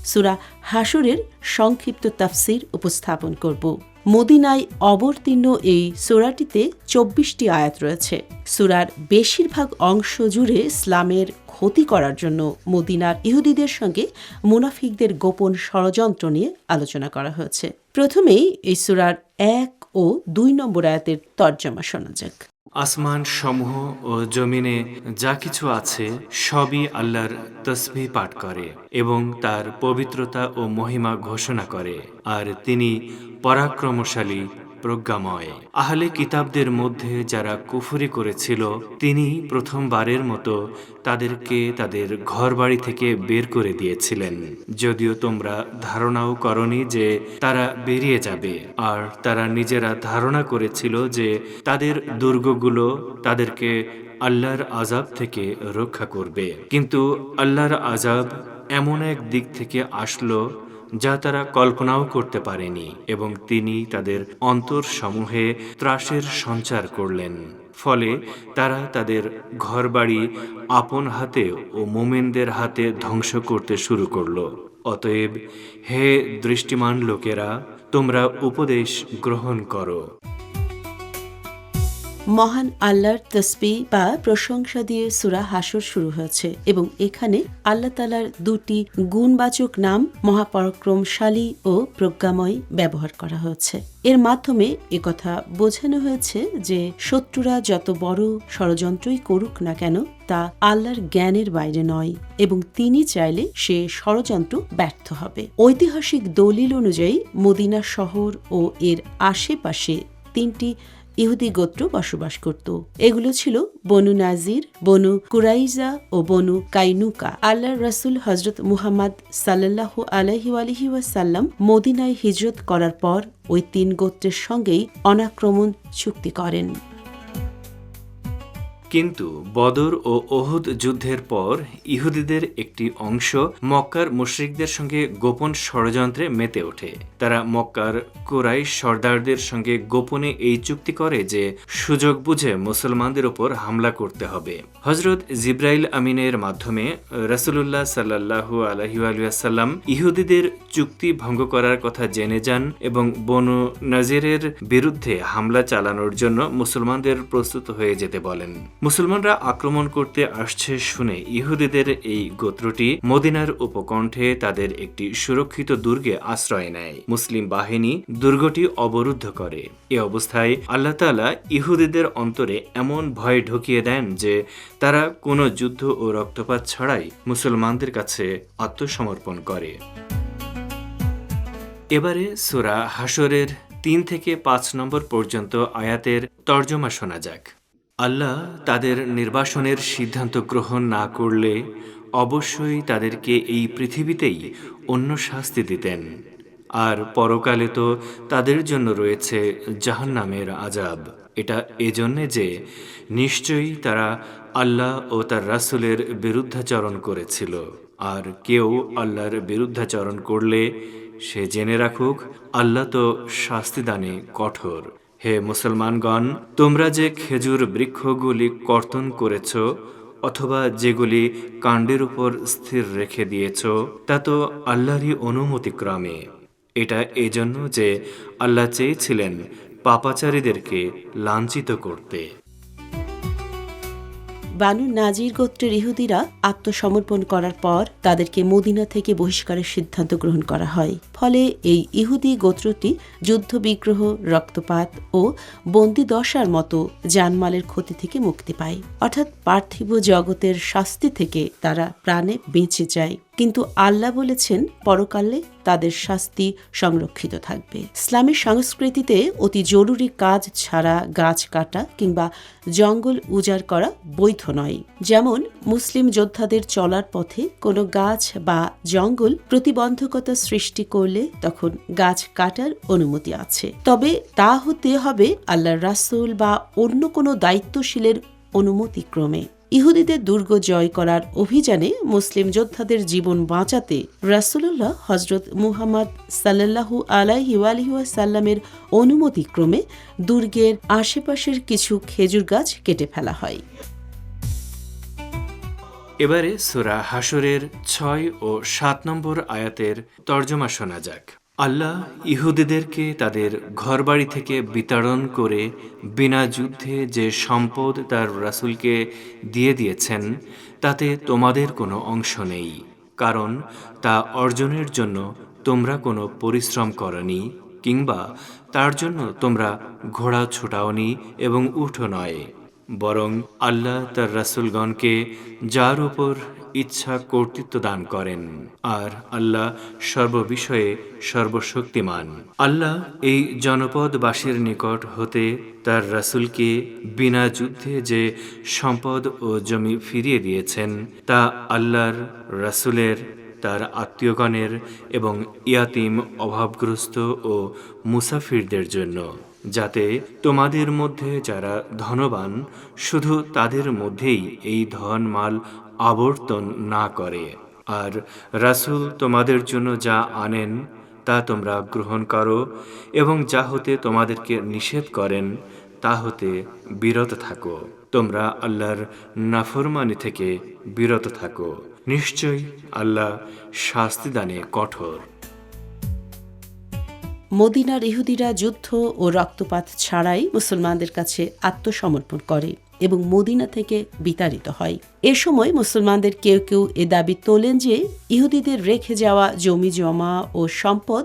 সূরা হাশরের সংক্ষিপ্ত তাফসীর উপস্থাপন করব। মদিনায় অবতীর্ণ এই সূরাটিতে ২৪টি আয়াত রয়েছে। সূরার বেশিরভাগ অংশ জুড়ে ইসলামের ক্ষতি করার জন্য মদিনার ইহুদিদের সঙ্গে মুনাফিকদের গোপন ষড়যন্ত্র নিয়ে আলোচনা করা হয়েছে। প্রথমেই এই সূরার ১ ও ২ নম্বর আয়াতের তর্জমা শোনা যাক। আসমান সমূহ ও জমিনে যা কিছু আছে সবই আল্লাহর তসবিহ পাঠ করে এবং তার পবিত্রতা ও মহিমা ঘোষণা করে, আর তিনি পরাক্রমশালী, প্রজ্ঞাময়। আহলে কিতাবদের মধ্যে যারা কুফরি করেছিল, তিনি প্রথমবারের মতো তাদেরকে তাদের ঘরবাড়ি থেকে বের করে দিয়েছিলেন, যদিও তোমরা ধারণাও করনি যে তারা বেরিয়ে যাবে। আর তারা নিজেরা ধারণা করেছিল যে তাদের দুর্গগুলো তাদেরকে আল্লাহর আযাব থেকে রক্ষা করবে, কিন্তু আল্লাহর আযাব এমন এক দিক থেকে আসলো যা তারা কল্পনাও করতে পারেনি, এবং তিনি তাদের অন্তরসমূহে ত্রাসের সঞ্চার করলেন। ফলে তারা তাদের ঘরবাড়ি আপন হাতে ও মুমিনদের হাতে ধ্বংস করতে শুরু করল। অতএব হে দৃষ্টিমান লোকেরা, তোমরা উপদেশ গ্রহণ করো। মহান আল্লাহর তসবিহ বা প্রশংসা দিয়ে সূরা হাশর শুরু হয়েছে এবং এখানে আল্লাহ তাআলার দুটি গুণবাচক নাম মহাপরাক্রমশালী ও প্রজ্ঞাময় ব্যবহার করা হয়েছে। এর মাধ্যমে একথা বোঝানো হয়েছে যে শত্রুরা যত বড় ষড়যন্ত্রই করুক না কেন, তা আল্লাহর জ্ঞানের বাইরে নয় এবং তিনি চাইলে সে ষড়যন্ত্র ব্যর্থ হবে। ঐতিহাসিক দলিল অনুযায়ী মদিনা শহর ও এর আশেপাশে ৩টি ইহুদি গোত্র বসবাস করত। এগুলো ছিল বনু নাজির, বনু কুরাইজা ও বনু কাইনুকা। আল্লাহর রাসূল হযরত মুহাম্মদ সাল্লাল্লাহু আলাইহি ওয়াসাল্লাম মদিনায় হিজরত করার পর ওই ৩ গোত্রের সঙ্গেই অনাক্রমণ চুক্তি করেন। কিন্তু বদর ও ওহুদ যুদ্ধের পর ইহুদিদের একটি অংশ মক্কার মুশরিকদের সঙ্গে গোপন ষড়যন্ত্রে মেতে ওঠে। তারা মক্কার কুরাইশ সর্দারদের সঙ্গে গোপনে এই চুক্তি করে যে সুযোগ বুঝে মুসলমানদের উপর হামলা করতে হবে। হযরত জিবরাইল আমিনের মাধ্যমে রাসূলুল্লাহ সাল্লাল্লাহু আলাইহি ওয়াসাল্লাম ইহুদিদের চুক্তি ভঙ্গ করার কথা জেনে যান এবং বনু নাজিরের বিরুদ্ধে হামলা চালানোর জন্য মুসলমানদের প্রস্তুত হয়ে যেতে বলেন। মুসলমানরা আক্রমণ করতে আসছে শুনে ইহুদিদের এই গোত্রটি মদিনার উপকণ্ঠে তাদের একটি সুরক্ষিত দুর্গে আশ্রয় নেয়। মুসলিম বাহিনী দুর্গটি অবরুদ্ধ করে। এ অবস্থায় আল্লাহ তাআলা ইহুদিদের অন্তরে এমন ভয় ঢুকিয়ে দেন যে তারা কোনো যুদ্ধ ও রক্তপাত ছাড়াই মুসলমানদের কাছে আত্মসমর্পণ করে। এবারে সূরা হাশরের ৩ থেকে ৫ নম্বর পর্যন্ত আয়াতের তর্জমা শোনা যাক। আল্লাহ তাদের নির্বাসনের সিদ্ধান্ত গ্রহণ না করলে অবশ্যই তাদেরকে এই পৃথিবীতেই অন্য শাস্তি দিতেন, আর পরকালে তো তাদের জন্য রয়েছে জাহান্নামের আযাব। এটা এজন্যে যে নিশ্চয়ই তারা আল্লাহ ও তার রাসূলের বিরুদ্ধাচরণ করেছিল, আর কেউ আল্লাহর বিরুদ্ধাচরণ করলে সে জেনে রাখুক আল্লাহ তো শাস্তিদানে কঠোর। হে মুসলমানগণ, তোমরা যে খেজুর বৃক্ষগুলি কর্তন করেছ অথবা যেগুলি কাণ্ডের উপর স্থির রেখে দিয়েছ, তা তো আল্লাহরই অনুমতিক্রমে। এটা এজন্য যে আল্লাহ চেয়েছিলেন পাপাচারীদেরকে লাঞ্ছিত করতে। বানু নাজির গোত্রের ইহুদিরা আত্মসমর্পণ করার পর তাদেরকে মদিনা থেকে বহিষ্কারের সিদ্ধান্ত গ্রহণ করা হয়। ফলে এই ইহুদি গোত্রটি যুদ্ধবিগ্রহ, রক্তপাত ও বন্দিদশার মতো জানমালের ক্ষতি থেকে মুক্তি পায়, অর্থাৎ পার্থিব জগতের শাস্তি থেকে তারা প্রাণে বেঁচে যায়। কিন্তু আল্লাহ বলেছেন পরকালে তাদের শাস্তি সংরক্ষিত থাকবে। ইসলামের সংস্কৃতিতে অতি জরুরি কাজ ছাড়া গাছ কাটা কিংবা জঙ্গল উজাড় করা বৈধ নয়। যেমন মুসলিম যোদ্ধাদের চলার পথে কোনো গাছ বা জঙ্গল প্রতিবন্ধকতা সৃষ্টি করলে তখন গাছ কাটার অনুমতি আছে, তবে তা হতে হবে আল্লাহর রাসূল বা অন্য কোনো দায়িত্বশীলের অনুমতিক্রমে। ইহুদিদের দুর্গ জয় করার অভিযানে মুসলিম যোদ্ধাদের জীবন বাঁচাতে রাসূলুল্লাহ হযরত মুহাম্মদ সাল্লাল্লাহু আলাইহি ওয়াসাল্লামের অনুমতিক্রমে দুর্গের আশেপাশের কিছু খেজুর গাছ কেটে ফেলা হয়। এবারে সূরা হাশরের 6 ও 7 নম্বর আয়াতের তর্জমা শোনা যাক। আল্লাহ ইহুদিদেরকে তাদের ঘরবাড়ি থেকে বিতাড়ন করে বিনা যুদ্ধে যে সম্পদ তার রাসূলকে দিয়ে দিয়েছেন তাতে তোমাদের কোনো অংশ নেই, কারণ তা অর্জনের জন্য তোমরা কোনো পরিশ্রম করনি, কিংবা তার জন্য তোমরা ঘোড়া ছোটাওনি এবং উঠো নয়, বরং আল্লাহ তার রাসূলগণকে যার উপর ইচ্ছা কর্তৃত্ব দান করেন, আর আল্লাহ সর্ববিষয়ে সর্বশক্তিমান। আল্লাহ এই জনপদবাসীর নিকট হতে তার রাসূলকে বিনা যুদ্ধে যে সম্পদ ও জমি ফিরিয়ে দিয়েছেন তা আল্লাহর রাসূলের, তার আত্মীয়গণের এবং ইয়াতিম, অভাবগ্রস্ত ও মুসাফিরদের জন্য, যাতে তোমাদের মধ্যে যারা ধনবান শুধু তাদের মধ্যেই এই ধন মাল আবর্তন না করে, আর রাসূল তোমাদের জন্য যা আনেন তা তোমরা গ্রহণ করো, এবং যা হতে তোমাদেরকে নিষেধ করেন তা হতে বিরত থাকো। তোমরা আল্লাহর নাফরমানি থেকে বিরত থাকো। নিশ্চয়ই আল্লাহ শাস্তিদানে কঠোর। মদিনার ইহুদিরা যুদ্ধ ও রক্তপাত ছাড়াই মুসলমানদের কাছে আত্মসমর্পণ করে এবং মদিনা থেকে বিতাড়িত হয়। এ সময় মুসলমানদের কেউ কেউ এ দাবি তোলেন যে ইহুদিদের রেখে যাওয়া জমি জমা ও সম্পদ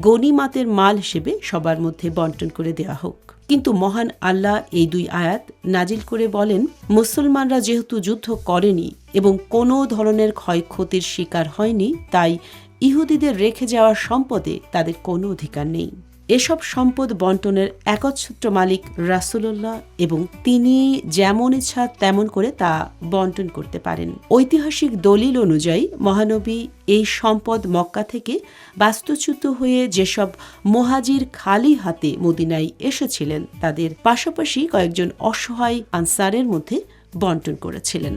গনিমাতের মাল হিসেবে সবার মধ্যে বন্টন করে দেওয়া হোক। কিন্তু মহান আল্লাহ এই 2 আয়াত নাজিল করে বলেন, মুসলমানরা যেহেতু যুদ্ধ করেনি এবং কোনো ধরনের ক্ষয়ক্ষতির শিকার হয়নি, তাই ইহুদিদের রেখে যাওয়া সম্পদে তাদের কোনো অধিকার নেই। এসব সম্পদ বন্টনের একচ্ছত্র মালিক রাসূলুল্লাহ এবং তিনি যেমন ইচ্ছা তেমন করে তা বন্টন করতে পারেন। ঐতিহাসিক দলিল অনুযায়ী মহানবী এই সম্পদ মক্কা থেকে বাস্তুচ্যুত হয়ে যেসব মুহাজির খালি হাতে মদিনায় এসেছিলেন তাদের পাশাপাশি কয়েকজন অসহায় আনসারের মধ্যে বন্টন করেছিলেন।